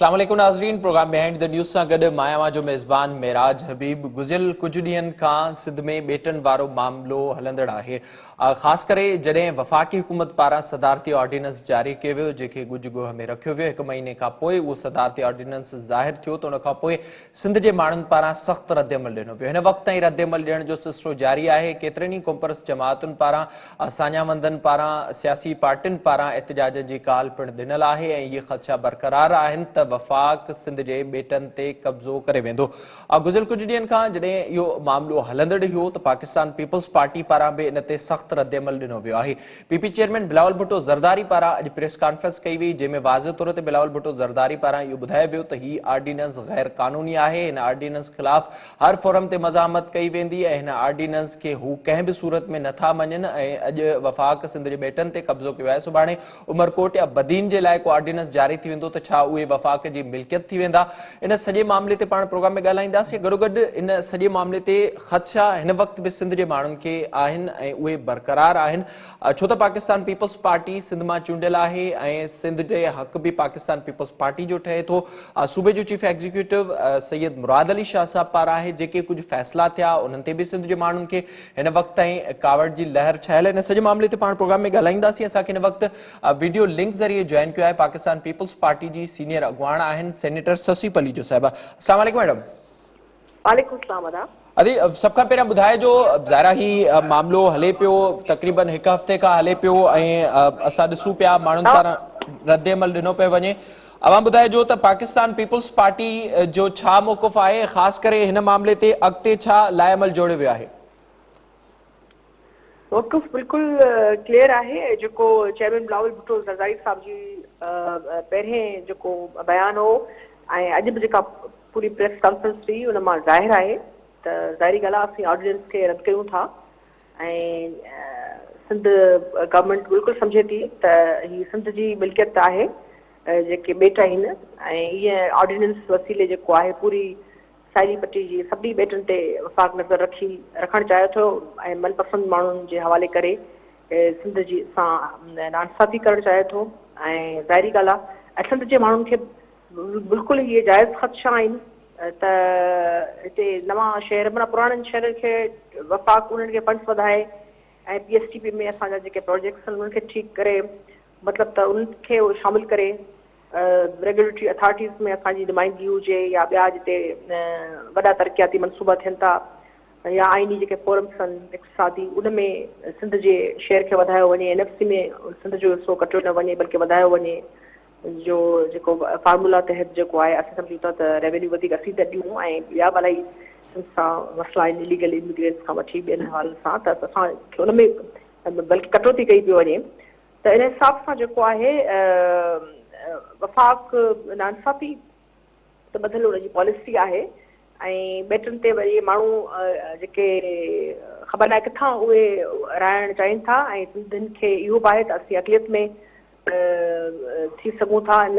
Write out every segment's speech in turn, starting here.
अस्सलाम वालेकुम नाज़रीन, प्रोग्राम बिहाइंड द न्यूज़ सां गॾु मायावा जो मेज़बान मेराज हबीब। गुज़िरियल कुझु ॾींहंनि खां सिंध में बेटनि वारो मामलो हलंदड़ आहे। ख़ासि करे जॾहिं वफ़ाक़ी हुकूमत पारां सदारती ऑर्डिनेंस जारी कयो वियो, जेके गुज गोह में रखियो वियो। 1 महीने खां पोइ उहो सदारती ऑर्डिनेंस ज़ाहिर थियो त उन खां पोइ सिंध जे माण्हुनि पारां सख़्तु रद्दमल ॾिनो वियो। हिन वक़्त ताईं रद्दमल ॾियण जो सिलसिलो जारी आहे। केतिरनि ई कोम्परस जमातुनि पारां, सान्यामंदनि पारां, सियासी पार्टियुनि पारां एहतिजाज जी काल पिणु ॾिनल आहे ऐं इहे ख़दशा बरक़रार आहिनि त वफ़ाक़ सिंध जे बेटनि ते कब्ज़ो करे वेंदो। गुज़िरियल कुझु ॾींहंनि खां जॾहिं इहो मामलो हलंदड़ हो त पाकिस्तान पीपल्स पार्टी पारां बि इन ते सख़्तु रद्दमल ॾिनो वियो आहे। पीपी चेयरमैन बिलावल भुट्टो ज़रदारी पारां अॼु प्रेस कॉन्फ्रेंस कई वई, जंहिंमें वाज़े तौर ते बिलावल भुट्टो ज़रदारी पारां इहो ॿुधायो वियो त हीउ ऑर्डिनेंस गैर क़ानूनी आहे। हिन ऑर्डिनेंस ख़िलाफ़ हर फोरम ते मज़ामत कई वेंदी ऐं हिन ऑर्डिनेंस खे हू कंहिं बि सूरत में नथा मञनि ऐं अॼु वफ़ाक़ सिंध जे बेटनि ते कब्ज़ो कयो आहे। सुभाणे उमरकोट या बदीन जे लाइ को ऑर्डिनेंस जारी थी वेंदो त छा उहे वफ़ाक़ जी मिल्कियत थी वेंदा? इन सॼे मामले ते पाण प्रोग्राम में ॻाल्हाईंदासीं। गॾोगॾु इन सॼे मामले ते ख़दशा हिन वक़्त बि सिंध जे माण्हुनि खे आहिनि ऐं उहे बरक़रार आहिनि, छो त पाकिस्तान पीपल्स पार्टी सिंध मां चूंडियल आहे ऐं सिंध जे हक़ बि पाकिस्तान पीपल्स पार्टी जो ठहे थो। सूबे जो चीफ एग्जीक्यूटिव सैयद मुराद अली शाह साहब पारां आहे। जेके कुझु फ़ैसिला थिया उन्हनि ते बि सिंध जे माण्हुनि खे हिन वक़्त ताईं कावड़ जी लहर छायल आहे। इन सॼे मामले ते पाण प्रोग्राम में ॻाल्हाईंदासीं। असांखे हिन वक़्तु वीडियो लिंक ज़रिए जॉइन कयो आहे पाकिस्तान पीपल्स पार्टी जी सीनियर अॻुवाण आहिनि सेनेटर ससीप अली जो साहिबा। अस्सलाम वालेकुम मैडम। वालेकुम सलाम अदा। अदी सभ खां पहिरियां ॿुधाइजो, ज़ाहिरा ही मामलो हले पियो तक़रीबन 1 हफ़्ते खां हले पियो ऐं असां ॾिसूं पिया माण्हुनि पारां रद्दमल ॾिनो पियो वञे। अवां ॿुधाइजो त पाकिस्तान पीपल्स पार्टी जो छा मौक़िफ़ आहे, ख़ासि करे हिन मामले ते अॻिते छा लाइअमल जोड़ियो वियो आहे? मौक़िफ़ बिल्कुलु क्लियर आहे। जेको चेयरमैन बिलावल भुट्टो ज़रदारी साहब जी पहिरें जेको बयान हो ऐं अॼु बि जेका पूरी प्रेस कॉन्फ्रेंस थी उन मां ज़ाहिर आहे त ज़ाहिरी ॻाल्हि आहे असीं ऑर्डिनेंस खे रद्द कयूं था ऐं सिंध गवर्नमेंट बिल्कुलु सम्झे थी त हीअ सिंध जी मिल्कियत आहे, जेके बेटा आहिनि ऐं इहे ऑर्डिनेंस वसीले जेको आहे पूरी साइली पट्टी जी सभिनी बेटनि ते वफ़ाक़ नज़र रखणु चाहे थो ऐं मनपसंद माण्हुनि जे हवाले करे सिंध जी सां नाइंसाफ़ी करणु चाहे थो। ऐं ज़ाहिरी ॻाल्हि आहे सिंध जे माण्हुनि खे बिल्कुलु इहे जाइज़ ख़दशा आहिनि त हिते नवां शहर माना पुराणनि शहरनि खे वफ़ाक़ उन्हनि खे फंड्स वधाए ऐं PSTP में असांजा जेके प्रोजेक्ट्स आहिनि उन्हनि खे ठीकु करे, मतिलबु त उन्हनि खे शामिलु करे रेगुलेटरी अथॉरिटीज़ में असांजी नुमाइंदगी हुजे या ॿिया जिते वॾा तरक़ियाती मनसूबा थियनि था या आइनी जेके फोरम्स आहिनि इक़्तिसादी उनमें सिंध जे शेयर खे वधायो वञे, NFC में सिंध जो हिसो कटियो न वञे बल्कि वधायो वञे। जो जेको फार्मूला तहत जेको आहे असां सम्झूं था त रेवेन्यू वधीक असीं था ॾियूं ऐं ॿिया भलाई सां मसइला आहिनि इलीगल इमिग्रेंट्स खां वठी ॿियनि हवालनि सां त असांखे उनमें बल्कि कटौती कई पई वञे। त इन हिसाब सां जेको आहे वफ़ाक़ नाइंसाफ़ी त बदिल हुनजी पॉलिसी आहे ऐं बेटनि ते वरी माण्हू जेके ख़बर न आहे किथां उहे रहणु चाहिनि था ऐं सिंधियुनि खे इहो बि आहे त असीं अक़लियत में थी सघूं था। इन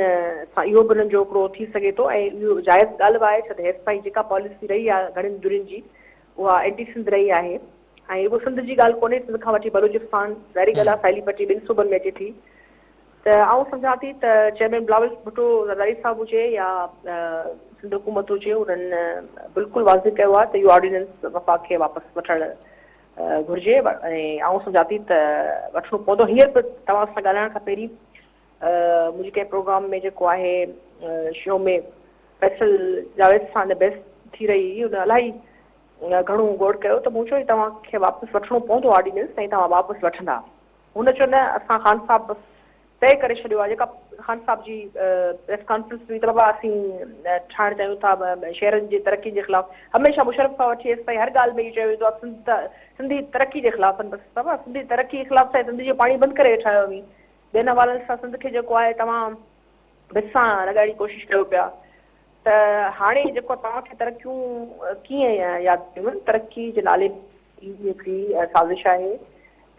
सां इहो बि उन्हनि जो हिकिड़ो थी सघे थो ऐं इहो जाइज़ ॻाल्हि बि आहे छो त हेसिताईं जेका पॉलिसी रही आहे घणनि दुरियुनि जी उहा एंटी सिंध रही आहे ऐं उहो सिंध जी ॻाल्हि कोन्हे। सिंध खां वठी बलूचिस्तान ज़ाहिरी ॻाल्हि आहे साइली पट्टी 2 सूबनि में अचे थी त आउं सम्झां थी त चेयरमैन बिलावल भुट्टो ज़रदारी साहब हुजे या सिंध हुकूमत हुजे उन्हनि बिल्कुलु वाज़िह कयो आहे त इहो ऑर्डिनेंस वफ़ाक़ खे वापसि वठणु घुरिजे ऐं आउं सम्झां थी त वठिणो पवंदो। हींअर बि तव्हां सां ॻाल्हाइण खां पहिरीं मुंहिंजे कंहिं प्रोग्राम में जेको आहे शो में फैसल जावेद सां बहस थी रही हुई, उन इलाही घणो गौर कयो त मूं चयो तव्हांखे वापसि वठिणो पवंदो ऑर्डिनेंस ऐं तव्हां वापसि वठंदा। हुन चयो न असां ख़ान साहब बसि तय करे छॾियो आहे। जेका ख़ान साहब जी प्रेस कॉन्फ्रेंस हुई त बाबा असीं ठाहिणु चाहियूं था शहरनि जी तरक़ी जे ख़िलाफ़ु। हमेशह मुशरफ खां वठी हेसिताईं हर ॻाल्हि में इहो चयो वेंदो आहे सिंधी तरक़ी जे ख़िलाफ़ आहिनि। बसि बाबा सिंधी तरक़ी जे ख़िलाफ़ सां सिंधी जो पाणी बंदि करे वेठा आहियो। ॿियनि हवालनि सां सिंध खे जेको आहे तव्हां भिसां लॻाइण जी कोशिशि कयो पिया त हाणे जेको तव्हांखे तरक़ियूं कीअं यादि कयूं आहिनि तरक़ी जे नाले हिकिड़ी साज़िश आहे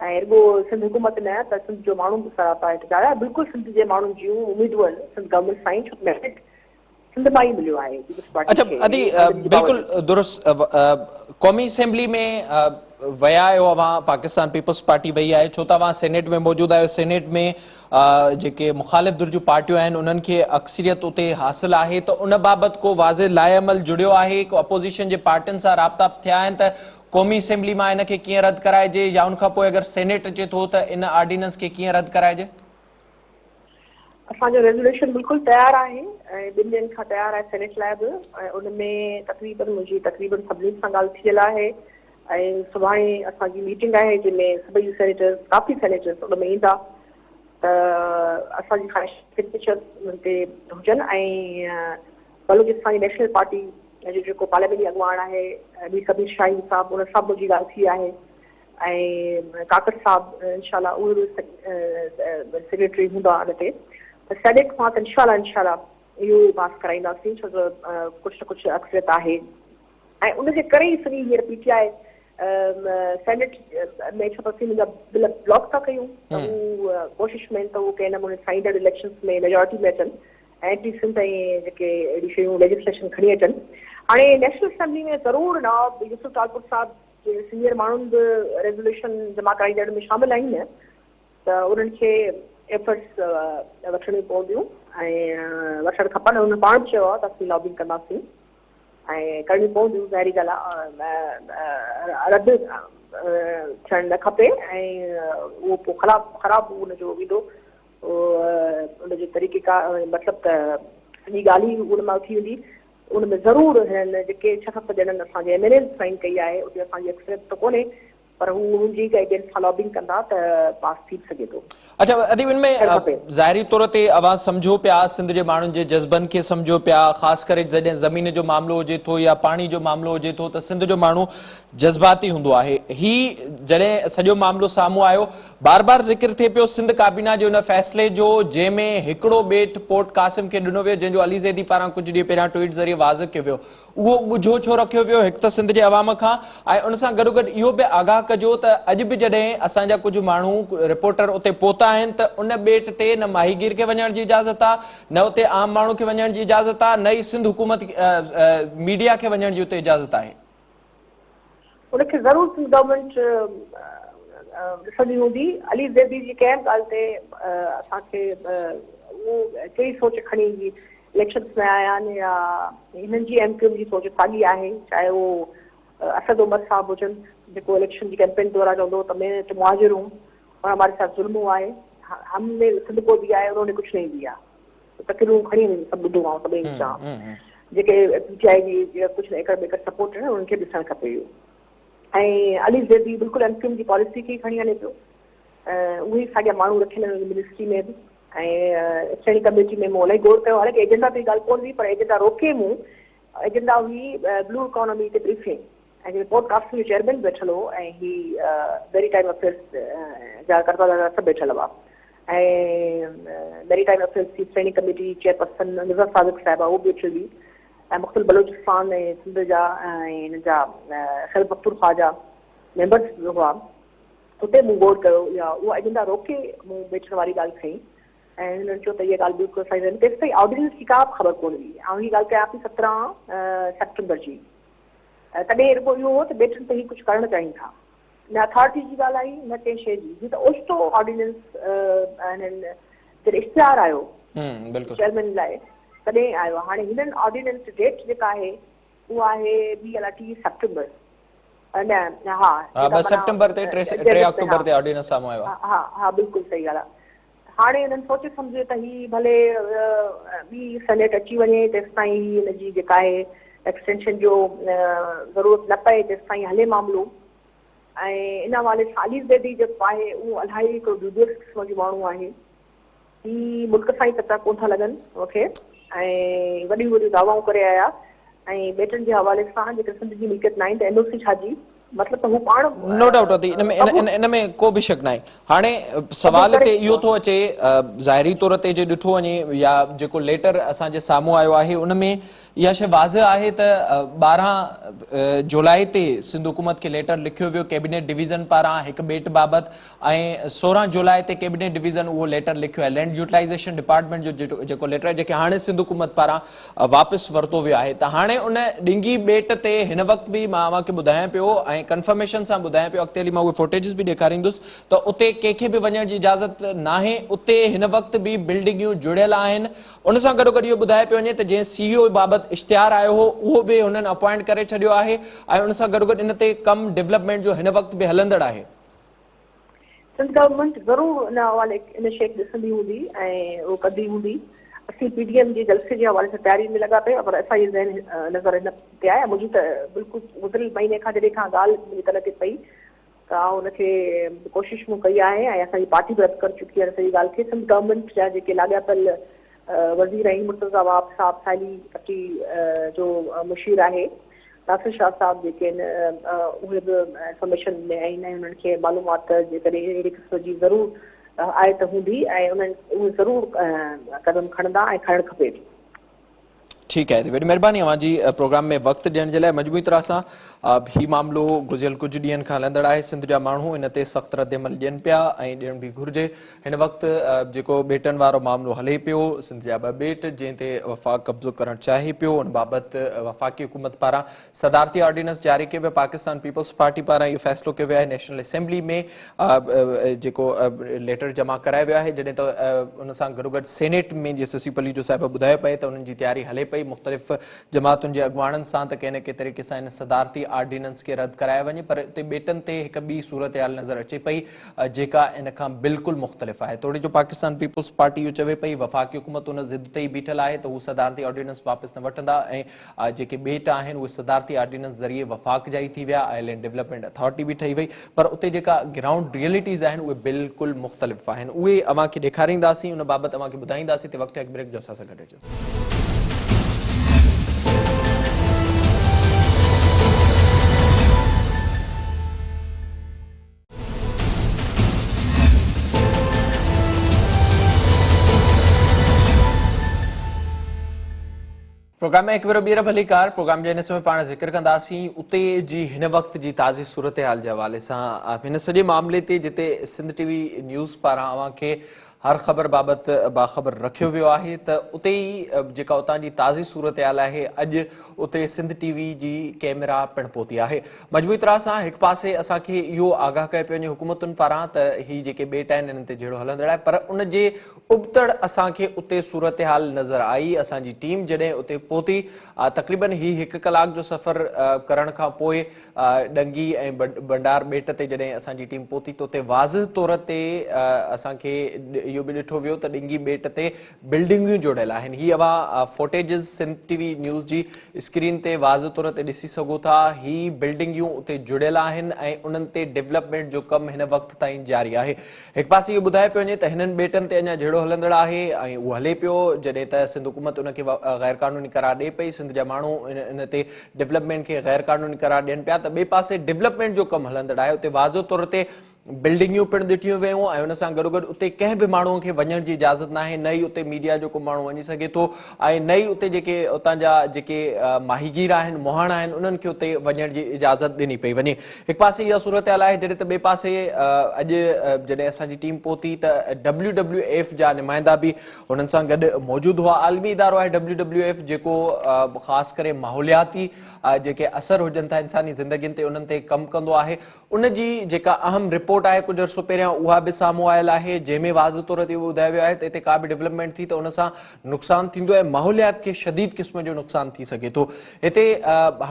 ऐं रुॻो सिंध हुकूमत न त सिंध जो माण्हू बि सरापा आहे बिल्कुलु सिंध जे माण्हुनि जूं उमेदूं आहिनि सिंध गवर्नमेंट सां ई छो मेरिट सिंध मां ई मिलियो आहे पीपल्स पार्टी अच्छा खे। अदी बिल्कुलु दुरुस्त क़ौमी असेंबली में वया आहियो अवां पाकिस्तान पीपल्स पार्टी वई आहे छो त अवां सेनेट में मौजूद आहियो सेनेट में जेके मुखालिफ़ धुर जूं पार्टियूं आहिनि उन्हनि खे अक्सरियत उते हासिल आहे त उन बाबति को वाज़े लाइअमल जुड़ियो आहे को अपोज़िशन जे पार्टियुनि सां राब्ता थिया आहिनि त क़ौमी असेंबली मां इन खे कीअं रद्द कराइजे या उन खां पोइ अगरि सेनेट अचे थो त इन ऑर्डिनेंस खे कीअं रद्द कराइजे? असांजो रेज़ोल्यूशन बिल्कुलु तयारु आहे ऐं 2 ॾींहंनि खां तयारु आहे सेनेट लाइ बि ऐं उन में मुंहिंजी तक़रीबन सभिनीनि सां ॻाल्हि थियल आहे ऐं सुभाणे असांजी मीटिंग आहे जंहिंमें सभई सेनेटर्स काफ़ी सेनेटर्स उन में ईंदा त असांजी ख़्वाहिश सिग्नेचर्स उन्हनि ते हुजनि ऐं बलूचिस्तान नेशनल पार्टी जो जेको पार्लियामेंटी अॻुवाण आहे बी कबीर शाहीन साहब उन सां मुंहिंजी ॻाल्हि थी आहे ऐं काकड़ साहब इंशाल्लाह उहे बि सेक्रेटरी हूंदा उन ते त सेनेट मां त इंशाल्लाह इहो पास कराईंदासीं छो जो कुझु न कुझु अक्सरियत आहे ऐं उनजे करे ई सॼी हींअर पीटीआई सेनेट में छो त मुंहिंजा बिल ब्लॉक था कयूं त उहो कोशिशि में त उहो कंहिं नमूने साईंडर इलेक्शन्स में मेजोरिटी में अचनि ऐं एंटी सिंध ऐं जेके अहिड़ी शयूं लेजिस्लेशन खणी अचनि। हाणे नेशनल असेंबली में ज़रूरु नवाब यूसुफ तालपुर साहब जे सीनियर माण्हुनि बि रेज़ोल्यूशन जमा कराईंदड़ में शामिल आहिनि त उन्हनि खे एफर्ट्स वठणियूं पवंदियूं ऐं वठणु खपनि उन्हनि पाण बि चयो आहे त असीं लॉबिंग कंदासीं ऐं करणियूं पवंदियूं ज़ाहिरी ॻाल्हि आहे रद्द थियणु न खपे ऐं उहो पोइ ख़राबु उनजो ईंदो उनजे तरीक़ेकार मतिलबु त सॼी ॻाल्हि ई उन मां थी वेंदी उन में ज़रूरु हिननि जेके 6 ॼणनि असांजे एमएलए साइन कई आहे उते असांजी अक्सरियत त कोन्हे पर हू मुंहिंजी अगेंस्ट सां लॉबिंग कंदा त पास थी सघे थो। अच्छा अदी इनमें ज़ाहिरी तौर ते अवां सम्झो पिया सिंध जे माण्हुनि जे जज़्बनि खे सम्झो पिया ख़ासि करे जॾहिं ज़मीन जो मामिलो हुजे थो या पाणी जो मामिलो हुजे थो त सिंध जो माण्हू जज़्बाती हूंदो आहे। ही जॾहिं सॼो मामिलो साम्हूं आयो बार बार ज़िक्र थिए पियो सिंध काबीना जे हुन फ़ैसिले जो जंहिंमें हिकिड़ो ॿेट पोर्ट कासिम खे ॾिनो वियो जंहिंजो अली ज़ैदी पारां कुझु ॾींहं पहिरियां ट्वीट ज़रिए वाज़ कयो वियो उहो ॻुझो छो रखियो वियो हिकु त सिंध जे अवाम खां ऐं उन सां गॾोगॾु इहो बि आगाह कजो त अॼु बि जॾहिं असांजा कुझु माण्हू रिपोर्टर उते पहुता आहिनि त उन ॿेट ते न माहीगीर खे वञण जी इजाज़त आहे न उते आम माण्हू खे वञण जी इजाज़त आहे न ई सिंध हुकूमत मीडिया खे वञण जी उते इजाज़त आहे। उनखे ज़रूरु सिंध गवर्नमेंट ॾिसंदी हूंदी अली ज़ैदी जी कंहिं ॻाल्हि ते असांखे उहो कहिड़ी सोच खणी ईंदी इलेक्शन्स में आया आहिनि या हिननि जी एमक्यूएम जी सोच साॻी आहे चाहे उहो असद उमर साहब हुजनि जेको इलेक्शन जी कैंपेन दौरान चवंदो त मैं मुहाजिर हूं और हमारे साथ जुल्म हुआ है हमने सिंध को दिया है उन्होंने कुछ नहीं दिया तकरीरूं खणी वञी सभु ॿुधो आहे सभई सां जेके पीटीआई जी कुझु एकड़ बेकड़ सपोर्ट आहिनि उन्हनि खे ॾिसणु खपे इहो ऐं अली ज़ैदी बिल्कुलु एमक्यूएम जी पॉलिसी खे खणी हले पियो उहे ई साॻिया माण्हू रखियल आहिनि मिनिस्ट्री में बि ऐं स्टैंडिंग कमेटी में मूं इलाही गौर कयो हालांकि एजेंडा ते ॻाल्हि कोन हुई पर एजेंडा रोके मूं एजेंडा हुई ब्लू इकोनॉमी ते ब्रीफिंग ऐं पोर्ट कासिम जो चेयरमैन वेठल हो ऐं ही मैरीटाइम अफेयर्स जा कर्तादार सभु वेठल हुआ ऐं मैरीटाइम अफेयर्स जी स्टैंडिंग कमेटी चेयरपर्सन निज़र सादिक साहिबा उहो बि वेठल हुई ऐं मुख़्तलिफ़ बलूचिस्तान ऐं सिंध जा ऐं हिन जा खैबर पख्तूनख्वा जा मेंबर्स हुआ उते मूं गौर कयो या उहा एजेंडा रोके मूं वेठण वारी ॻाल्हि खई ऐं हिननि चयो त इहा ॻाल्हि बिल्कुलु सही रहंदी तेसि ताईं ऑर्डिनेंस जी का बि ख़बर कोन हुई ऐं हीअ ॻाल्हि कयां थी 17 सेप्टेंबर जी तॾहिं रुॻो इहो हो त बेटनि ते ही कुझु करणु चाहिनि था न अथॉरिटी जी ॻाल्हि आई न कंहिं शइ जी हीअ त ओचितो ऑर्डिनेंस हिननि जॾहिं इश्तिहार आयो चेयरमैन लाइ तॾहिं आयो हाणे हिननि ऑर्डिनेंस डेट जेका आहे उहा आहे 30 सेप्टेंबर न हा 2 सेप्टेंबर ते 3 अक्टूबर ते ऑर्डिनेंस साम्हूं आयो हा हा बिल्कुलु सही ॻाल्हि आहे हाणे हिननि सोचे सम्झे त ही भले ॿी सेनेट अची वञे तेसि ताईं हिनजी जेका आहे एक्सटेंशन जो ज़रूरत न पए तेसि ताईं हले मामिलो ऐं इन हवाले सां अली ज़ैदी जेको आहे उहो इलाही हिकिड़ो ड्यूबियस क़िस्म जो माण्हू आहे ही मुल्क सां ई कचा कोन था लॻनि मूंखे ऐं वॾियूं वॾियूं दावाऊं करे आया ऐं बेटनि जे हवाले सां जेके सिंध जी मिल्कियत न आहे त एनओसी छा जी मतिलबु त हू पाण नो डाउट होती इन में को बि शक नाहे हाणे सवाल ते इहो थो अचे ज़ाहिरी तौर ते जे ॾिठो वञे या जेको लेटर असांजे साम्हूं आयो आहे उन में इहा शइ वाज़िह आहे त 12 जुलाई ते सिंध हुकूमत खे लेटर लिखियो वियो कैबिनेट डिवीज़न पारां हिकु ॿेट बाबति ऐं 16 जुलाई ते कैबिनेट डिवीज़न उहो लेटर लिखियो आहे लैंड यूटिलाइज़ेशन डिपार्टमेंट जो जेको लेटर आहे जेके हाणे सिंध हुकूमत पारां वापसि वरितो वियो आहे त हाणे उन ॾिंगी ॿेट ते हिन वक़्तु बि मां अव्हांखे ॿुधायां पियो ऐं कंफर्मेशन सां ॿुधायां पियो अॻिते हली मां उहे फुटेजिस बि ॾेखारींदुसि त उते कंहिंखे बि वञण जी इजाज़त नाहे उते हिन वक़्तु बि बिल्डिंगियूं जुड़ियल आहिनि उन सां गॾोगॾु इहो ॿुधाए पियो वञे त जंहिं CEO बाबति इश्तिहार आयो हो उहो बि हुननि अपॉइंट करे छॾियो आहे ऐं उन सां गॾोगॾु इन ते कमु डेवलपमेंट जो हिन वक़्तु बि हलंदड़ आहे सिंध गवर्नमेंट ज़रूरु इन हवाले इन शइ खे ॾिसंदी हूंदी ऐं उहो कंदी हूंदी असीं PDM जे जलसे जे हवाले सां तयारी में लॻा पिया पर असांजी ज़हन नज़र हिन ते आहे मुंहिंजी त बिल्कुलु गुज़िरियल महीने खां जॾहिं खां ॻाल्हि मुंहिंजी तन ते पई त आउं हुनखे कोशिशि मूं कई आहे ऐं असांजी पार्टी बि रद्द करे चुकी आहे सॼी ॻाल्हि खे सिंध गवर्नमेंट जा जेके लाॻापियल वज़ीर आहिनि मुर्तज़ा वाब साहब साइली पट्टी जो मुशीर आहे नासिर शाह साहब जेके आहिनि उहे बि इंफॉर्मेशन में आहिनि ऐं उन्हनि खे मालूमात जेकॾहिं अहिड़े क़िस्म जी ज़रूरु आहे त हूंदी ऐं उन्हनि उहे ज़रूरु क़दम खणंदा ऐं खणणु खपे ठीकु आहे वॾी महिरबानी अव्हांजी प्रोग्राम में वक़्तु ॾियण जे लाइ मजबूरी तरह सां ही मामिलो गुज़िरियल कुझु ॾींहंनि खां हलंदड़ आहे सिंध जा माण्हू इन ते सख़्तु रद्दमल ॾियनि पिया ऐं ॾियण बि घुरिजे हिन वक़्तु जेको ॿेटनि वारो मामिलो हले पियो सिंध जा 2 ॿेट जंहिं ते वफ़ाक़ कब्ज़ो करणु चाहे पियो उन बाबति वफ़ाक़ी हुकूमत पारां सदारती ऑर्डिनेंस जारी कयो वियो पाकिस्तान पीपल्स पार्टी पारां इहो फ़ैसिलो कयो वियो आहे नेशनल असेंबली में जेको लेटर जमा करायो वियो आहे जॾहिं त उन सां गॾोगॾु सेनेट में जीअं शशि पली जो साहिब ॿुधायो पए त उन्हनि जी तयारी हले पई मुख़्तलिफ़ जमातुनि जे अॻुवाणनि सां त कंहिं न कंहिं तरीक़े सां इन सदारती ऑर्डिनेंस खे रद्द करायो वञे पर हिते ॿेटनि ते हिकु ॿी सूरत हाल नज़र अचे पई जेका इन खां बिल्कुलु मुख़्तलिफ़ आहे तोड़े जो पाकिस्तान पीपल्स पार्टी इहो चवे पई वफ़ाक़ी हुकूमत उन ज़िद ते ई बीठल आहे त हू सदारती ऑर्डिनेंस वापसि न वठंदा ऐं जेके ॿेट आहिनि उहे सदारती ऑर्डिनेंस ज़रिए वफ़ाक़ जा ई थी विया आइलैंड डेवलपमेंट अथॉरिटी बि ठही वई पर उते जेका ग्राउंड रियलिटीज़ आहिनि उहे बिल्कुलु मुख़्तलिफ़ आहिनि उहे अव्हांखे ॾेखारींदासीं उन बाबति अव्हांखे ॿुधाईंदासीं त वक़्तु हिकु ब्रेक जो असां सां गॾु अचो प्रोग्राम में एक बार ॿीहर भली कार प्रोग्राम जे हिन समय पाण ज़िक्र कंदासीं उते जी हिन वक़्त जी ताज़ी सूरत हाल जे हवाले सां हिन सॼे मामले ते जिते सिंध TV न्यूज़ पारां अव्हांखे हर ख़बर बाबति बाख़बर रखियो वियो आहे त उते ई जेका उतां जी ताज़ी सूरत हाल आहे अॼु उते सिंध TV जी कैमरा पिणु पहुती आहे मजबूरी तरह सां हिकु पासे असांखे इहो आगाह कयो पियो वञे हुकूमतुनि पारां त ही जेके ॿेट आहिनि इन्हनि ते जहिड़ो हलंदड़ आहे पर उन जे उबतड़ असांखे उते सूरत हाल नज़र आई असांजी टीम जॾहिं उते पहुती तक़रीबन ही 1 कलाक जो सफ़र करण खां पोइ डंगी ऐं भंडार ॿेट ते जॾहिं असांजी टीम पहुती त उते वाज़िह तौर ते असांखे इहो बि ॾिठो वियो त ॾिंगी ॿेट ते बिल्डिंगियूं जुड़ियल आहिनि ही अव्हां फुटेजिस सिंध TV न्यूज़ जी स्क्रीन ते वाज़िह तौर ते ॾिसी सघो था ही बिल्डिंगियूं उते जुड़ियल आहिनि ऐं उन्हनि ते डेवलपमेंट जो कमु हिन वक़्तु ताईं जारी आहे हिकु पासे इहो ॿुधाए पियो वञे त हिननि ॿेटनि ते अञा जहिड़ो हलंदड़ आहे ऐं उहो हले पियो जॾहिं त सिंध हुकूमत उनखे गैर क़ानूनी करार ॾिए पई सिंध जा माण्हू इन ते डेवलपमेंट खे गैर क़ानूनी करार ॾियनि पिया त ॿिए पासे डेवलपमेंट जो कमु हलंदड़ आहे उते वाज़िह तौर ते बिल्डिंगियूं पिणु ॾिठियूं वियूं ऐं उन सां गॾोगॾु उते कंहिं बि माण्हूअ खे वञण जी इजाज़त न आहे न ई उते मीडिया जो को माण्हू वञी सघे थो ऐं न ई उते जेके उतां जा जेके माहीगीर आहिनि मोहाणा आहिनि उन्हनि खे उते वञण जी इजाज़त ॾिनी पई वञे हिकु पासे इहा सूरत हाल आहे जॾहिं त ॿिए पासे अॼु जॾहिं असांजी टीम पहुती त WWF जा नुमाइंदा बि हुननि सां गॾु मौजूदु हुआ आलमी इदारो आहे WWF जेको ख़ासि करे माहौलियाती जेके असर हुजनि था इंसानी ज़िंदगियुनि ते उन्हनि ते कमु कंदो आहे उन जी जेका अहम रिपोर्ट आहे कुझु अर्सो पहिरियां उहा बि साम्हूं आयल आहे जंहिंमें वाज़िह तौर ते उहो ॿुधायो वियो आहे त हिते का बि डेवलपमेंट थी त उन सां नुक़सानु थींदो ऐं माहौलियात खे शदीद क़िस्म जो नुक़सानु थी सघे थो हिते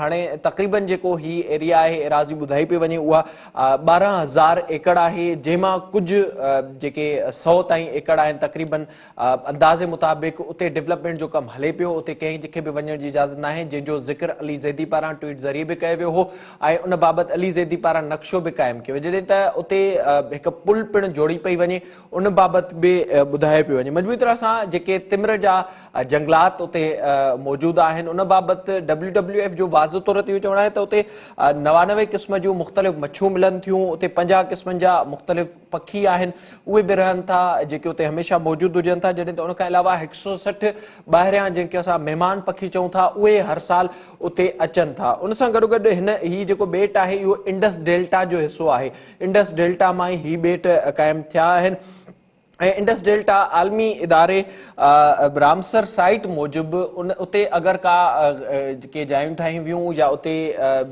हाणे तक़रीबन जेको ही एरिया आहे एराज़ी ॿुधाई पई वञे उहा 12,000 एकड़ आहे जंहिंमां कुझु जेके 100 ताईं एकड़ आहिनि तक़रीबन अंदाज़े मुताबिक़ उते डेवलपमेंट जो कमु हले पियो उते कंहिंखे बि वञण जी इजाज़त न आहे जंहिंजो ज़िक्र अली ज़ैदी पारां ट्वीट ज़रिए बि कयो वियो हो ऐं उन बाबति अली ज़ैदी पारां नक्शो बि क़ाइमु कयो जॾहिं त उते हिकु पुल पिणु जोड़ी पई वञे उन बाबति बि ॿुधायो पियो वञे। मजबूरी तरह सां जेके तिमिर जा जंगलात उते मौजूदु आहिनि उन बाबति WWF जो वाज़ो तौर ते इहो चवणु आहे त उते 99 क़िस्म जूं मुख़्तलिफ़ मच्छियूं मिलनि थियूं, उते 50 क़िस्मनि जा मुख़्तलिफ़ पखी आहिनि उहे बि रहनि था जेके उते हमेशह मौजूदु हुजनि था, जॾहिं त उन खां अलावा 160 ॿाहिरियां जंहिंखे असां महिमान पखी चऊं था उहे हर साल उते अचनि था। उन सां गॾोगॾु हीउ जेको ॿेट आहे इहो इंडस डेल्टा जो हिसो आहे। इंडस डेल्टा मां ई हीउ ॿेट क़ाइमु थिया आहिनि ऐं इंडस डेल्टा आलमी इदारे रामसर साइट मूजिबि उते अगरि का जेके जायूं ठाहियूं वियूं या उते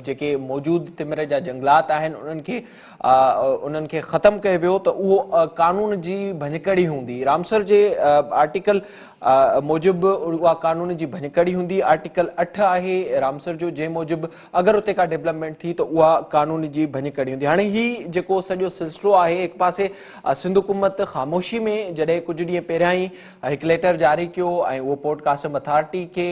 जेके मौजूदु तिमिर जा जंगलात आहिनि उन्हनि खे ख़तमु कयो वियो त उहो कानून जी भञकड़ी हूंदी। रामसर जे आर्टिकल मूजिबि उहा कानून जी भञकड़ी हूंदी। आर्टिकल 8 आहे रामसर जो जंहिं मूजिबि अगरि उते का डेवलपमेंट थी त उहा कानून जी भञकड़ी हूंदी। हाणे हीउ जेको सॼो सिलसिलो आहे हिकु पासे सिंध हुकूमत ख़ामोशी में जॾहिं कुझु ॾींहं पहिरियां ई हिकु लेटर जारी कयो ऐं उहो पोर्ट कासम अथॉरिटी खे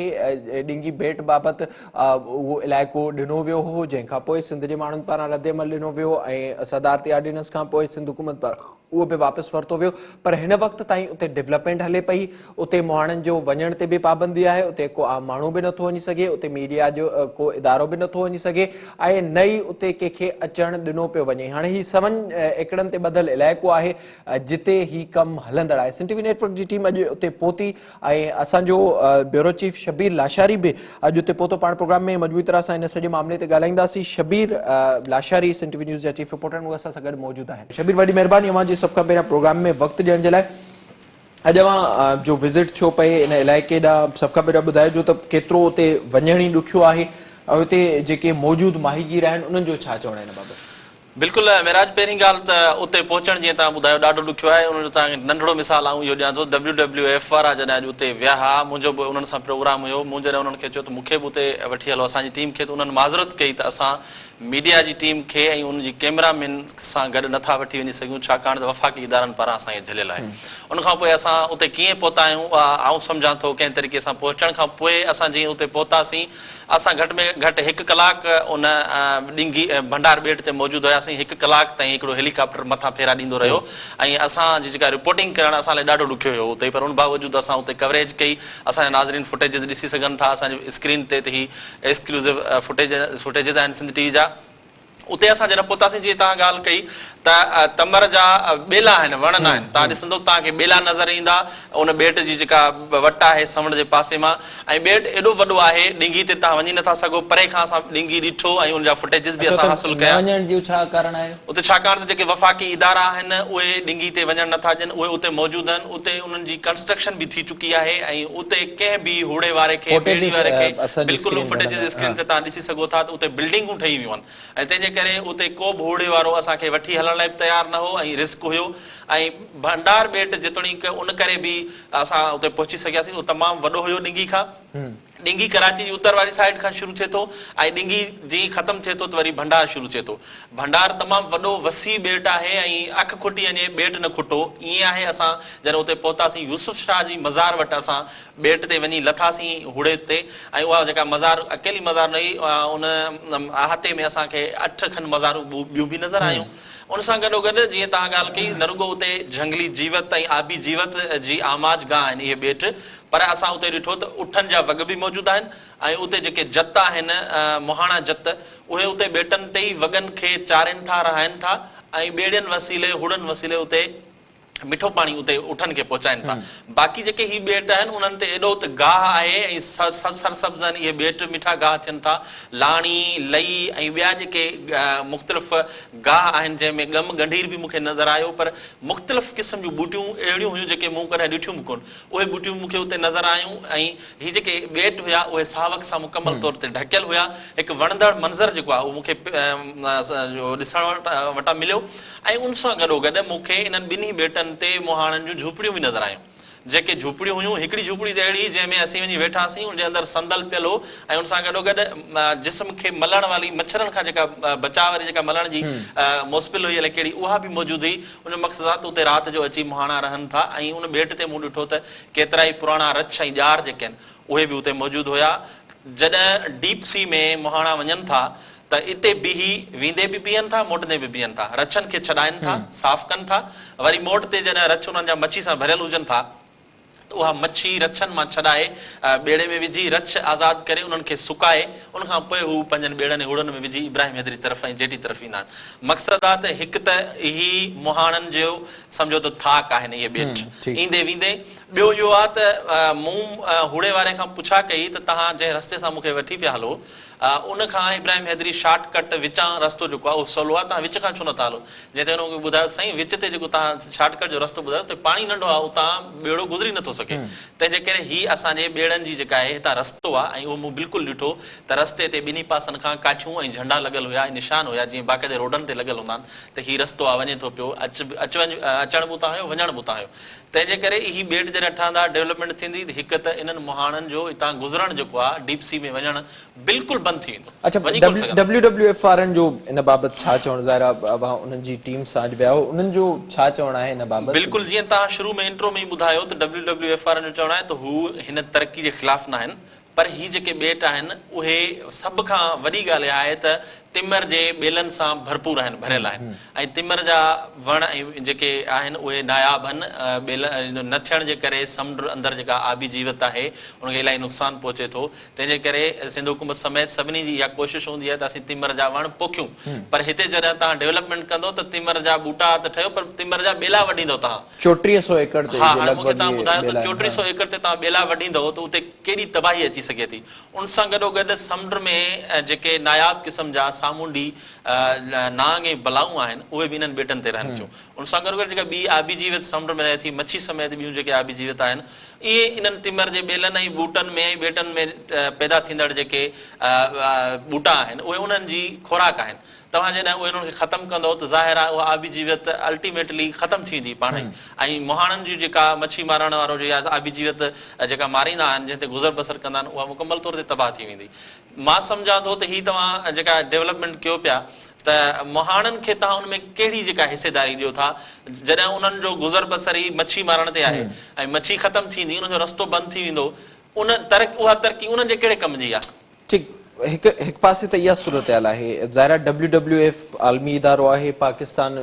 ॾिंगी बेट बाबति उहो इलाइक़ो ॾिनो वियो हो, जंहिंखां पोइ सिंध जे माण्हुनि पारां रद्देमल ॾिनो वियो ऐं सदारती ऑर्डिनेंस खां पोइ सिंध हुकूमत पारां उहो बि वापसि वरितो वियो। पर हिन वक़्त ताईं उते डेवलपमेंट हले पई, उते मुहाणनि जो वञण ते बि पाबंदी आहे, उते को आम माण्हू बि नथो वञी सघे, उते मीडिया जो को इदारो बि नथो वञी सघे ऐं न ई उते कंहिंखे अचणु ॾिनो पियो वञे। हाणे हीउ 7 एकड़नि ते ॿधल इलाइक़ो आहे जिते हीउ कमु हलंदड़ आहे। सिंध टीवी नेटवर्क जी टीम अॼु उते पहुती ऐं असांजो ब्यूरो चीफ शबीर लाशारी बि अॼु उते पहुतो। पाण प्रोग्राम में मजबूरी तरह सां हिन सॼे मामले ते ॻाल्हाईंदासीं। शबीर लाशारी सिंध टीवी न्यूज़ जा चीफ रिपोर्टर उहे असां सां गॾु मौजूदु आहिनि। शबीर वॾी महिरबानी अव्हां जी सभ खां पहिरियां प्रोग्राम में वक़्तु ॾियण जे लाइ। अॼु अव्हां जो विज़िट थियो पए इन इलाइक़े ॾांहुं सभ खां पहिरियां ॿुधाइजो त केतिरो उते वञण ई ॾुखियो आहे ऐं उते जेके मौजूदु माहीगीर आहिनि उन्हनि जो छा चवणु आहे हिन बाबति? बिल्कुलु मेराज, पहिरीं ॻाल्हि त उते पहुचणु जीअं तव्हां ॿुधायो ॾाढो ॾुखियो आहे। उन्हनि जो तव्हांखे नंढिड़ो मिसाल आऊं इहो ॾियां थो। WWF वारा जॾहिं अॼु उते विया हुआ, मुंहिंजो बि उन्हनि सां प्रोग्राम हुयो, मूं जॾहिं उन्हनि खे चयो त मूंखे बि उते वठी हलो असांजी टीम खे, त उन्हनि माज़रत कई त असां मीडिया जी टीम खे ऐं उनजी कैमरामैन सां गॾु नथा वठी वञी सघूं छाकाणि त वफ़ाक़ी इदारनि पारां असांखे झलियल आहे। उनखां पोइ असां उते कीअं पहुता आहियूं आऊं सम्झां थो कंहिं तरीक़े सां। पहुचण खां पोइ असां जीअं उते पहुतासीं असां घटि में घटि 1 कलाकु उन ॾिंगी भंडार ॿेट ते मौजूदु हुयासीं। 1 कलाक ताईं हिकिड़ो हेलीकॉप्टर मथां फेरा ॾींदो रहियो ऐं असांजी जेका रिपोर्टिंग करणु असां लाइ ॾाढो ॾुखियो हुयो उते। पर उन बावजूदि असां उते कवरेज कई। असांजा नाज़रीन फुटेजिस ॾिसी सघनि था असांजी स्क्रीन ते ही एक्सक्लूसिव फुटेजिस आहिनि सिंध टीवी जा। उते असां जॾहिं पहुतासीं जीअं तव्हां ॻाल्हि कई त तमर जा ॿेला आहिनि, वण न आहिनि। तव्हां ॾिसंदो तव्हांखे ॿेला नज़र ईंदा उन ॿेट जी जेका वट आहे समुंड जे पासे मां। ऐं ॿेट एॾो वॾो आहे ॾिंगी ते तव्हां वञी नथा सघो। परे खां असां ॾिंगी ॾिठो ऐं उनजा फुटेजिस बि असां हासिल कया। उते छाकाणि त जेके वफ़ाक़ी इदारा आहिनि उहे ॾिंगी ते वञणु नथा ॾियनि, उहे उते मौजूदु आहिनि। उते उन्हनि जी कंस्ट्रक्शन बि थी चुकी आहे ऐं उते कंहिं बि होड़े वारे खे ॿेड़ी वारे खे बिल्कुलु फुटेजिस स्क्रीन ते तव्हां ॾिसी सघो था त उते बिल्डिंगूं ठही वियूं आहिनि ऐं तंहिंजे करे उते को बि होड़े वारो असांखे वठी हलण लाइ बि तयारु न हो ऐं रिस्क हुयो। ऐं भंडार ॿेट जेतोणीक उन करे बि असां उते पहुची सघियासीं, उहो तमामु वॾो हुयो ॾिंगी खां। ॾिंगी कराची जी उत्तर वारी साइड खां शुरू थिए थो ऐं ॾिंगी जीअं ख़तमु थिए थो त वरी भंडार शुरू थिए थो। भंडार तमामु वॾो वसी ॿेट आहे ऐं अखि खुटी वञे ॿेट न खुटो ईअं आहे। असां जॾहिं उते पहुतासीं यूसुफ शाह जी मज़ार वटि असां ॿेट ते वञी लथासीं हुड़े ते ऐं उहा जेका मज़ार अकेली मज़ार न हुई, उन अहाते में असांखे 8 खनि मज़ारूं ॿियूं बि नज़र आयूं। उन सां गॾोगॾु जीअं तव्हां ॻाल्हि कई न रुगो उते झंगली जीवत ऐं आबी जीवत जी आमाज गाह आहिनि इहे ॿेट, पर असां उते ॾिठो त उठनि जा वॻ बि मौजूदु आहिनि ऐं उते जेके जत आहिनि मुहाणा जत उहे उते ॿेटनि ते ई वॻनि खे चारनि था रहाइनि था ऐं ॿेड़ियुनि वसीले हुड़नि वसीले उते मिठो पाणी उते उठनि खे पहुचाइनि था। बाक़ी जेके ही ॿेट आहिनि उन्हनि ते एॾो त गाह आहे ऐं सरसब्ज़ आहिनि इहे ॿेट, मिठा गाह थियनि था। लाणी, लई ऐं ॿिया जेके मुख़्तलिफ़ गाह आहिनि जंहिंमें ॻम गंढीर बि मूंखे नज़र आयो, पर मुख़्तलिफ़ क़िस्म जूं ॿूटियूं अहिड़ियूं हुयूं जेके मूं कॾहिं ॾिठियूं बि कोन। उहे ॿूटियूं मूंखे उते नज़र आयूं ऐं हीअ जेके ॿेट हुया उहे सावक सां मुकमल तौर ते ढकियल हुया। हिकु वणंदड़ मंज़र जेको आहे उहो मूंखे ॾिसण वटां मिलियो ऐं उन सां गॾोगॾु मूंखे इन्हनि ॿिन्ही ॿेटनि ते मुहाणनि जूं झूपड़ियूं बि नज़र आयूं। जेके झूपड़ियूं हुयूं, हिकिड़ी झूपड़ी त अहिड़ी जंहिंमें असीं वञी वेठासीं, उनजे अंदरि संदल पियल हो ऐं उन सां गॾोगॾु जिस्म खे मलण वाली मच्छरनि खां जेका बचाव वारी जेका मलण जी मुस्पिल हुई अलाए कहिड़ी उहा बि मौजूदु हुई। उन मक़सद सां उते राति जो अची मुहाणा रहनि था ऐं उन ॿेट ते मूं ॾिठो त केतिरा ई पुराणा रछ ऐं ॼार जेके आहिनि उहे बि उते मौजूदु हुया। जॾहिं डीप सी में मुहाणा वञनि था त इते बीही वींदे बि बीहनि था मोटंदे बि बीहनि था रछनि खे छॾाइनि था साफ़ कनि था वरी मोट ते जॾहिं रछ उन्हनि जा मच्छी सां भरियल हुजनि था त उहा मच्छी रछनि मां छॾाए ॿेड़े में विझी रछ आज़ादु करे उन्हनि खे सुकाए उनखां पोइ हू पंहिंजनि ॿेड़नि ऐं हुड़नि में विझी इब्राहिम हैदरी तरफ़ ऐं जेटी तरफ़ ईंदा आहिनि मक़सदु आहे त हिकु त ही मुहाणनि जो सम्झो त थाक आहिनि इहे ॿेट ईंदे वेंदे ॿियो इहो आहे त मूं हुड़े वारे खां पुछा कई त तव्हां जंहिं रस्ते सां मूंखे वठी पिया हलो उन खां इब्राहिम हैदरी शॉर्टकट विचां रस्तो जेको आहे उहो सवलो आहे तव्हां विच खां छो नथा हलो जंहिं ते हुनखे ॿुधायो साईं विच ते जेको तव्हां शॉर्टकट जो रस्तो ॿुधायो त पाणी नंढो आहे उतां ॿेड़ो गुज़री नथो सघे तंहिंजे करे हीअ असांजे ॿेड़नि जी जेका आहे हितां रस्तो आहे ऐं उहो मूं बिल्कुलु ॾिठो त रस्ते ते ॿिन्ही पासनि खां काठियूं ऐं झंडा लॻल हुया ऐं निशान हुया जीअं बाक़ाइदे रोडनि ते लॻल हूंदा आहिनि त हीउ रस्तो आहे वञे थो पियो अचण बि उतां हुयो वञण बि उतां हुयो तंहिंजे करे ही ॿेट जॾहिं ठहंदा डेवलपमेंट थींदी त हिकु त इन्हनि मुहाणनि जो हितां गुज़रणु जेको आहे डीप सी में वञणु बिल्कुलु बंदि थी वेंदो अच्छा WWF वारनि जो इन बाबति छा चवणु ज़ाहिर उन्हनि जी टीम सां अॼु विया हो उन्हनि जो छा चवणु आहे इन बाबति बिल्कुुल जीअं तव्हां शुरू में इंट्रो में ई ॿुधायो त WWF वारनि जो चवणु आहे त हू हिन तरक़ी जे ख़िलाफ़ न आहिनि पर ही जेके ॿेट आहिनि उहे सभ खां वॾी ॻाल्हि आहे त तिमर जे ॿेलनि सां भरपूर आहिनि भरियल आहिनि ऐं तिमर जा वण ऐं जेके आहिनि उहे नायाब आहिनि ॿेल न थियण जे करे समुंड अंदरि जेका आबी जीवत आहे उनखे इलाही नुक़सानु पहुचे थो तंहिंजे करे सिंध हुकूमत समेत सभिनी जी इहा कोशिशि हूंदी आहे त असीं तिमर जा वण पोखियूं पर हिते जॾहिं तव्हां डेवलपमेंट कंदो त तिमर जा ॿूटा त ठहियो पर तिमर जा ॿेला वढींदो तव्हां 3400 एकड़ ते हा हाणे मूंखे तव्हां ॿुधायो त 3400 एकड़ ते तव्हां ॿेला वढींदव त उते केॾी तबाही अची सघे थी उन सां गॾोगॾु समुंड में जेके नायाब क़िस्म जा सामूंडी नांग ऐं बलाऊं आहिनि उहे बि इन्हनि ॿेटनि ते रहनि थियूं उन सां गॾोगॾु जेका ॿी आबी जीवत समुंड में रहे थी मच्छी समेत ॿियूं जेके आबी जीवत आहिनि इहे इन्हनि तिमर जे ॿेलनि ऐं ॿूटनि में ऐं ॿेटनि में पैदा थींदड़ जेके ॿूटा आहिनि उहे उन्हनि जी खुराक आहिनि तव्हां जॾहिं उहे उन्हनि खे ख़तमु कंदव त ज़ाहिर आहे उहा आबी जीवत अल्टीमेटली ख़तमु थी वेंदी पाण ई ऐं मुहाणनि जी जेका मच्छी मारण वारो या आबी जीवत जेका मारींदा आहिनि जंहिं ते गुज़र बसर कंदा आहिनि उहा मुकमल तौर ते तबाह थी वेंदी मां सम्झां थो त हीअ तव्हां जेका डेवलपमेंट कयो पिया त मुहाणनि खे तव्हां उन में कहिड़ी जेका हिसेदारी ॾियो था जॾहिं उन्हनि जो गुज़र बसर ई मच्छी मारण ते आहे ऐं मच्छी ख़तमु थींदी उनजो रस्तो बंदि थी वेंदो उहा तरक़ी उन्हनि जे कहिड़े कम जी आहे ठीकु हिकु पासे त इहा सूरत हाल आहे ज़ाहिर WWF आलमी इदारो आहे पाकिस्तान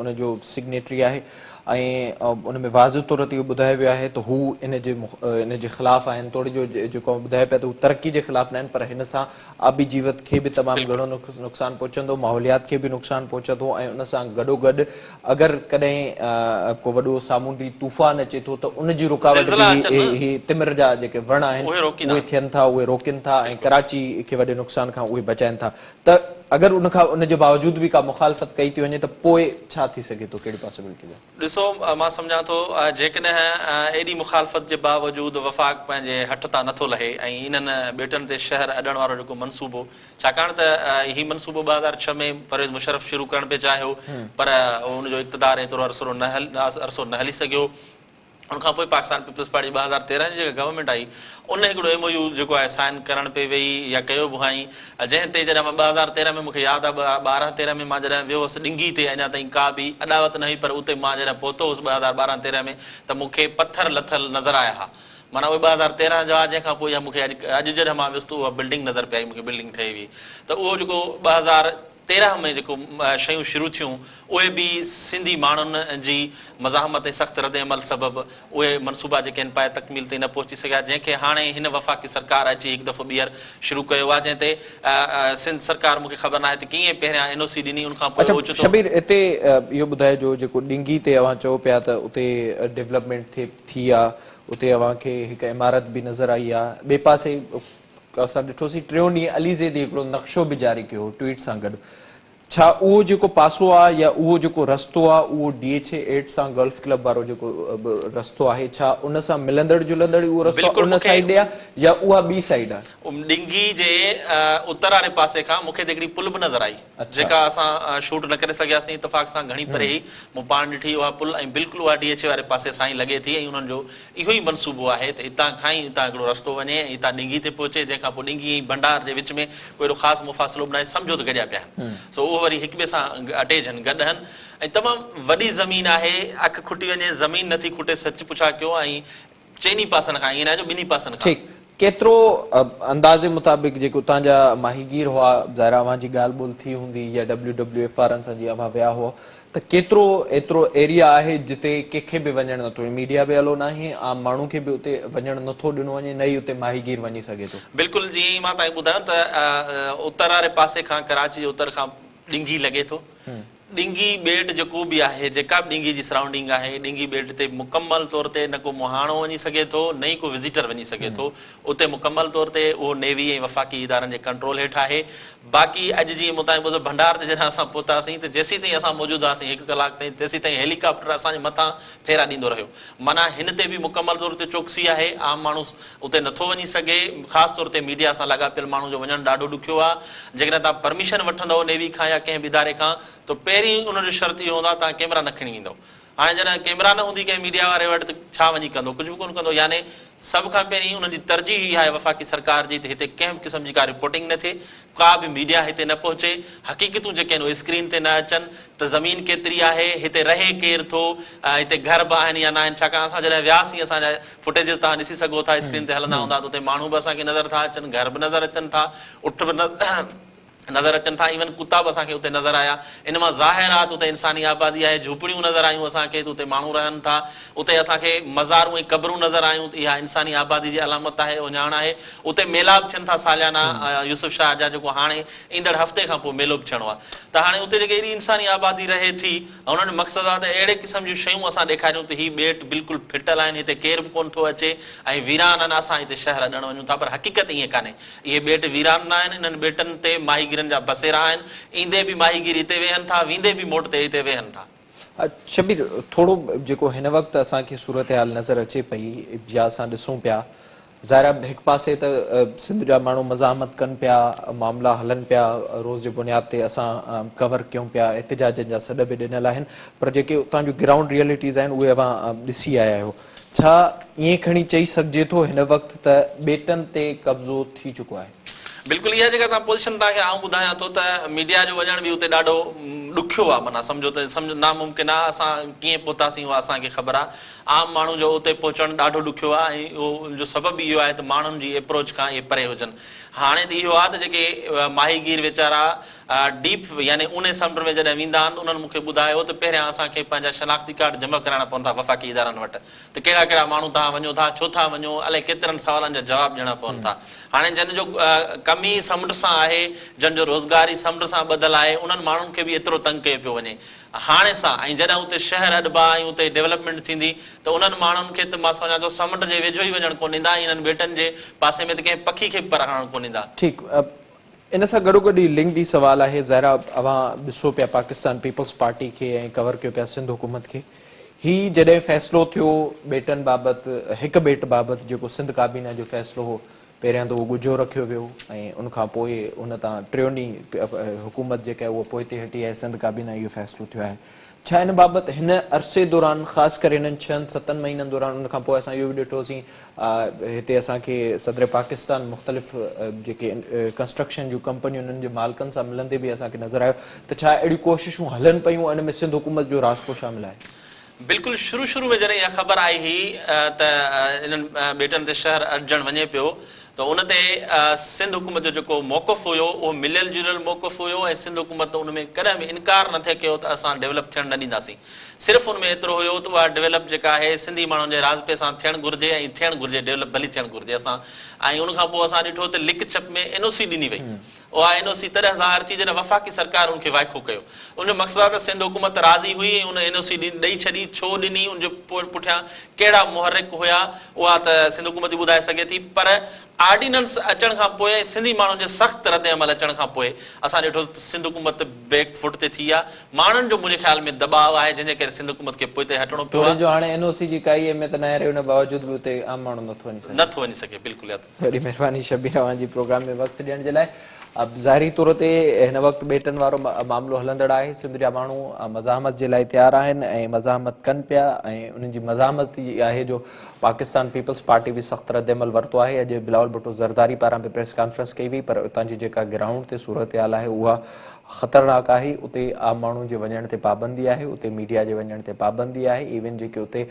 उनजो सिग्नेटरी आहे ऐं उन में वाज़िह तौर ते इहो ॿुधायो वियो आहे त हू इन जे ख़िलाफ़ आहिनि तोड़ी जो जेको ॿुधाए पिया त हू तरक़ी जे ख़िलाफ़ न आहिनि पर हिन सां आबी जीवत खे बि तमामु घणो नुक़सानु पहुचंदो माहौलियात खे बि नुक़सानु पहुचंदो ऐं उन सां गॾोगॾु अगरि कॾहिं को वॾो सामूंडी तूफ़ान अचे थो त उनजी रुकावट बि तिमिर जा जेके वण आहिनि उहे थियनि था उहे रोकनि था ऐं कराची खे वॾे नुक़सान खां उहे बचाइनि था त अगरि उनजे बावजूद बि का मुखालफ़त कई थी वञे त पोइ छा थी सघे थो कहिड़ी पॉसिबिलिटी आहे ॾिसो मां सम्झां थो जेकॾहिं एॾी मुखालफ़त जे बावजूदि वफ़ाक़ पंहिंजे हथ तां नथो लहे ऐं इन्हनि ॿेटनि ते शहर अॾण वारो जेको मनसूबो छाकाणि त हीउ मनसूबो 2006 में परवेज़ मुशर्रफ शुरू करण पिए चाहियो पर हुनजो इक़्तिदार एतिरो अरसो न हली सघियो उनखां पोइ पाकिस्तान पीपल्स पार्टी 2013 जी जेका गवर्नमेंट आई उन हिकिड़ो MOU जेको आहे साइन करण पे वेई या कयो बि हुआईं जंहिं ते जॾहिं मां 2013 में मूंखे यादि आहे 12-13 में मां जॾहिं वियो हुअसि ॾिंगी ते अञा ताईं का बि अॾावत न हुई पर उते मां जॾहिं पहुतो हुउसि 2012-13 में त मूंखे पथर लथल नज़र आया हुआ माना उहे 2013 जा जंहिंखां पोइ मूंखे अॼु जॾहिं मां वियुसि त उहा बिल्डिंग नज़र पई मूंखे बिल्डिंग ठही हुई त उहो जेको 2013 में जेको शयूं शुरू थियूं उहे बि सिंधी माण्हुनि जी मज़ाहमत ऐं सख़्तु रद अमल सबबि उहे मनसूबा जेके आहिनि पाए तकमील ताईं न पहुची सघिया जंहिंखे हाणे हिन वफ़ाक़ी सरकार अची हिकु दफ़ो ॿीहर शुरू कयो आहे जंहिं ते सिंध सरकार मूंखे ख़बर न आहे त कीअं पहिरियां NOC ॾिनी उनखां पोइ शबीर हिते इहो ॿुधाइजो जेको ॾिंगी ते अव्हां चओ पिया त उते डेवलपमेंट थी आहे उते अव्हांखे हिकु इमारत बि नज़र आई आहे ॿिए पासे असां ॾिठोसीं 3 ॾींहं अलीज़े ते हिकिड़ो नक्शो बि जारी कयो ट्वीट सां गॾु छा उहो जेको पासो आहे या उहो जेको रस्तो आहे उहो DHA8 सां गल्फ क्लब वारो जेको रस्तो आहे छा उन सां मिलंदड़ जुलंदड़ उहो रस्तो उन साइड आहे या उहा ॿी साइड आहे ॾिंगी जे उत्तर वारे पासे खां मूंखे हिकिड़ी पुल बि नज़र आई जेका असां शूट न करे सघियासीं इतफ़ाक़ सां घणी परे ई मूं पाण ॾिठी उहा पुल ऐं बिल्कुलु उहा DHA वारे पासे सां ई लॻे थी ऐं उन्हनि जो इहो ई मनसूबो आहे त हितां खां ई हितां हिकिड़ो रस्तो वञे ऐं हितां ॾिंगी ते पहुचे जंहिंखां पोइ ॾिंगी ऐं भंडार जे विच में कोई अहिड़ो ख़ासि मुफ़ासिलो बनाए सम्झो त गॾिया पिया आहिनि सो उहो वरी हिक ॿिए सां अटैच आहिनि गॾु आहिनि ऐं तमामु वॾी ज़मीन आहे अखि खुटी वञे ज़मीन नथी खुटे सच पुछा कयो ऐं चइनी पासनि खां ईअं न जो ॿिन्ही पासनि खां केतिरो अंदाज़े मुताबिक़ जेको तव्हांजा माहीगीर हुआ ज़ाहिर अवां जी ॻाल्हि ॿोल थी हूंदी या WWF वारनि सां जीअं अवां विया हुआ त केतिरो एतिरो एरिया आहे जिते कंहिंखे बि वञणु नथो मीडिया बि अलो न आहे आम माण्हू खे बि उते वञणु नथो ॾिनो वञे न ई उते माहीगीर वञी सघे थो बिल्कुलु जीअं मां तव्हांखे ॿुधायो त उतर वारे पासे खां कराची जे उतर खां ॾिंगी लॻे थो ॾिंगी ॿेट जेको बि आहे जेका बि ॾिंगी जी सराउंडिंग आहे ॾिंगी ॿेट ते मुकमल तौर ते न को मुहाणो वञी सघे थो न ई को विज़िटर वञी सघे थो उते मुकमल तौर ते उहो नेवी ऐं वफ़ाक़ी इदारनि जे कंट्रोल हेठि आहे बाक़ी अॼु जीअं मूं तव्हांखे ॿुधो भंडार ते जॾहिं असां पहुतासीं त जेसीं ताईं असां मौजूदु हुआसीं 1 कलाक ताईं तेसीं ताईं हेलीकॉप्टर असांजे मथां फेरा ॾींदो रहियो माना हिन ते बि मुकमल तौर ते चौकसी आहे आम माण्हू उते नथो वञी सघे ख़ासि तौर ते मीडिया सां लाॻापियल माण्हू जो वञणु ॾाढो ॾुखियो आहे जेकॾहिं तव्हां परमिशन वठंदव नेवी खां या कंहिं बि इदारे खां त पहिरीं उनजो शर्त इहो हूंदो आहे तव्हां कैमरा न खणी ईंदव हाणे जॾहिं कैमरा न हूंदी कंहिं मीडिया वारे वटि त छा वञी कंदो कुझु बि कोन कंदो यानी सभ खां पहिरीं उन्हनि जी तरजीह इहा आहे वफ़ाक़ी सरकार जी त हिते कंहिं बि क़िस्म जी का रिपोर्टिंग न थिए का बि मीडिया हिते न पहुचे हक़ीक़तूं जेके आहिनि उहे स्क्रीन ते न अचनि त ज़मीन केतिरी आहे हिते रहे केरु थो हिते घर बि आहिनि या न आहिनि छाकाणि असां जॾहिं वियासीं असांजा फुटेजिस तव्हां ॾिसी सघो था स्क्रीन ते हलंदा हूंदा त उते माण्हू बि असांखे नज़र था अचनि घर बि नज़र अचनि था उठ बि नज़र अचनि था इवन कुता बि असांखे उते नज़र आया इन मां ज़ाहिर आहे त उते इंसानी आबादी आहे झूपड़ियूं नज़र आयूं असांखे त उते माण्हू रहनि था उते असांखे मज़ारूं ऐं क़बरूं नज़र आयूं इहा इंसानी आबादी जी अलामत आहे उञाण आहे उते मेला बि थियनि था सालियाना यूसुफ शाह जा जेको हाणे ईंदड़ हफ़्ते खां पोइ मेलो बि थियणो आहे त हाणे उते जेके एॾी इंसानी आबादी रहे थी उन्हनि जो मक़सदु आहे त अहिड़े क़िस्म जूं शयूं असां ॾेखारियूं त हीअ ॿेट बिल्कुलु फिटल आहिनि हिते केरु बि कोन थो अचे ऐं वीरान आहिनि असां हिते शहर ॾियणु वञूं था पर हक़ीक़त ईअं कान्हे इहे ॿेट वीरान न आहिनि इन्हनि ॿेटनि ते माहीगीरनि जा बसेरा आहिनि ईंदे बि माहीगीर हिते वेहनि था वेंदे बि मोट ते हिते वेहनि था शबीर थोरो जेको हिन वक़्तु असांखे सूरत हाल नज़र अचे पई या असां ॾिसूं पिया ज़ाहिर हिकु पासे त सिंध जा माण्हू मज़ामत कनि पिया मामला हलनि पिया रोज़ जे बुनियाद ते असां कवर कयूं पिया एतिजाजनि जा सॾ बि ॾिनल आहिनि पर जेके उतां जूं ग्राउंड रियलिटीज़ आहिनि उहे अवां ॾिसी आया आहियो छा ईअं खणी चई सघिजे थो हिन वक़्तु त ॿेटनि ते कब्ज़ो थी चुको आहे बिल्कुलु इहा जेका तव्हां पोज़ीशन तव्हांखे आउं ॿुधायां थो त मीडिया जो वञण बि उते ॾाढो ॾुखियो आहे माना सम्झो त सम्झो नामुमकिन आहे असां कीअं पहुतासीं उहा असांखे ख़बर आहे आम माण्हू जो उते पहुचणु ॾाढो ॾुखियो आहे ऐं उहो सबबु इहो आहे त माण्हुनि जी अप्रोच खां इहे परे हुजनि हाणे त इहो आहे त जेके माहीगीर वीचारा डीप यानी उने समुंड में जॾहिं वेंदा आहिनि उन्हनि मूंखे ॿुधायो त पहिरियां असांखे पंहिंजा शनाख़्ती कार्ड जमा कराइणा पवंदा वफ़ाक़ी इदारनि वटि त कहिड़ा कहिड़ा माण्हू तव्हां वञो था छो था वञो अलाए केतिरनि सवालनि जा जवाब ॾियणा पवनि था हाणे जिन जो कमी समुंड सां आहे जिन जो रोज़गारी समुंड सां ॿधल आहे उन्हनि माण्हुनि खे बि एतिरो तंग कयो पियो वञे हाणे सां ऐं जॾहिं उते शहर अॾिबा ऐं उते डेवलपमेंट थींदी त उन्हनि माण्हुनि खे त मां सम्झां थो समुंड जे वेझो ई वञणु कोन ॾींदा इन्हनि ॿेटनि जे पासे में त कंहिं पखी खे बि पर हणणु कोन ॾींदा ठीकु इन सां गॾोगॾु लिंक ई सवाल आहे ज़ाहिर अवां ॾिसो पिया पाकिस्तान पीपल्स पार्टी खे ऐं कवर कयो पिया सिंध हुकूमत खे ही जॾहिं फ़ैसिलो थियो ॿेटनि बाबति हिकु ॿेट बाबति जेको सिंध काबीना जो फ़ैसिलो हो पहिरियां त उहो ॻुझो रखियो वियो ऐं उनखां पोइ उन तां टियों ॾींहुं हुकूमत जेका आहे उहा पोइ ते हटी आहे सिंध काबीना इहो फ़ैसिलो थियो आहे छा हिन बाबति हिन अरसे दौरान ख़ासि करे हिननि 6-7 महीननि दौरान उनखां पोइ असां इहो बि ॾिठोसीं हिते असांखे सदर पाकिस्तान मुख़्तलिफ़ जेके कंस्ट्रक्शन जूं कंपनियूं उन्हनि जे मालिकनि सां मिलंदे बि असांखे नज़र आयो त छा अहिड़ियूं कोशिशूं हलनि पियूं इन में सिंध हुकूमत जो रास्तो शामिल आहे बिल्कुलु शुरू में जॾहिं इहा ख़बर आई हुई त इन्हनि ॿेटनि ते शहर अॾजणु वञे पियो त उन ते सिंध हुकूमत जो जेको मौक़ुफ़ हुयो उहो मिलियल जुलियल मौक़ुफ़ हुयो ऐं सिंध हुकूमत उन में कॾहिं बि इनकार न थिए कयो त असां डेवलप थियणु न ॾींदासीं सिर्फ़ु उन में एतिरो हुयो त उहा डेवलप जेका आहे सिंधी माण्हुनि जे राज़पे सां थियणु घुरिजे ऐं थियणु घुरिजे डेवलप भली थियणु घुरिजे असां ऐं उनखां पोइ असां ॾिठो त लिक छप में NOC ॾिनी वई उहा NOC तॾहिं ज़ाहिर थी जॾहिं वफ़ाक़ी सरकार उनखे वाइको कयो उनजो मक़सदु आहे त सिंध हुकूमत राज़ी हुई ऐं उन NOC ॾेई छॾी छो ॾिनी उनजो पुठियां कहिड़ा मुहरिक हुया उहा त सिंध हुकूमत ॿुधाए सघे थी पर ऑर्डिनेंस अचण खां पोइ सिंधी माण्हुनि जे सख़्तु रद अमल अचण खां पोइ असां ॾिठो सिंध हुकूमत बैक फुट ते थी आहे माण्हुनि जो मुंहिंजे ख़्याल में दबाव आहे जंहिंजे करे सिंध हुकूमत खे पोइ ते हटणो पियो आहे हाणे NOC जी काई अहमियत न आहे उन बावजूद बि उते आम माण्हू नथो वञी सघे बिल्कुलु वॾी महिरबानी शबीर अवां जी प्रोग्राम में वक़्तु ॾियण जे लाइ अब ज़ाहिरी तौर ते हिन वक़्तु ॿेटनि वारो मामिलो हलंदड़ आहे सिंध जा माण्हू मज़ाहमत जे लाइ तयारु आहिनि ऐं मज़ाहमत कनि पिया ऐं उन्हनि जी मज़ाहमत आहे जो पाकिस्तान पीपल्स पार्टी बि सख़्तु रद अमल वरितो आहे अॼु बिलावल भुट्टो ज़रदारी पारां बि प्रेस कॉन्फ्रेंस कई हुई पर उतां जी जेका ग्राउंड ते सूरत हाल आहे उहा ख़तरनाक आहे। उते आम माण्हुनि जे वञण ते पाबंदी आहे, उते मीडिया जे वञण ते पाबंदी आहे। इवन जेके उते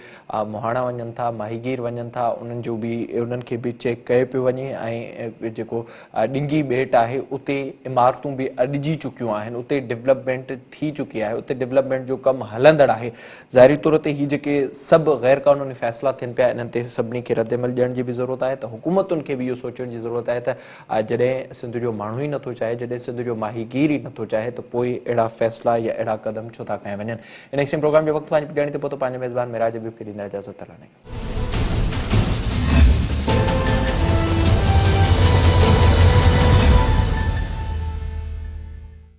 मुहाणा वञनि था, माहीगीर वञनि था, उन्हनि जो बि उन्हनि खे बि चेक कयो पियो वञे। ऐं जेको डिंगी ॿेट आहे उते इमारतूं बि अॾिजी चुकियूं आहिनि, उते डेवलपमेंट थी चुकी आहे, उते डेवलपमेंट जो कमु हलंदड़ आहे। ज़ाहिरी तौर ते ही जेके सभु गैर क़ानूनी फ़ैसिला थियनि पिया, इन्हनि ते सभिनी खे रद्दमल ॾियण जी बि ज़रूरत आहे। त हुकूमतुनि खे बि इहो सोचण जी ज़रूरत आहे त जॾहिं सिंध जो माण्हू ई नथो चाहे, जॾहिं सिंध जो माहीगीर ई नथो चाहे, त पोइ अहिड़ा फ़ैसिला या अहिड़ा क़दम छो था खया वञनि। इन प्रोग्राम जो वक़्तु पंहिंजी ॾियण ते पहुतो। पंहिंजे मेज़बान मिराज हबीब खे ॾींदा इजाज़त।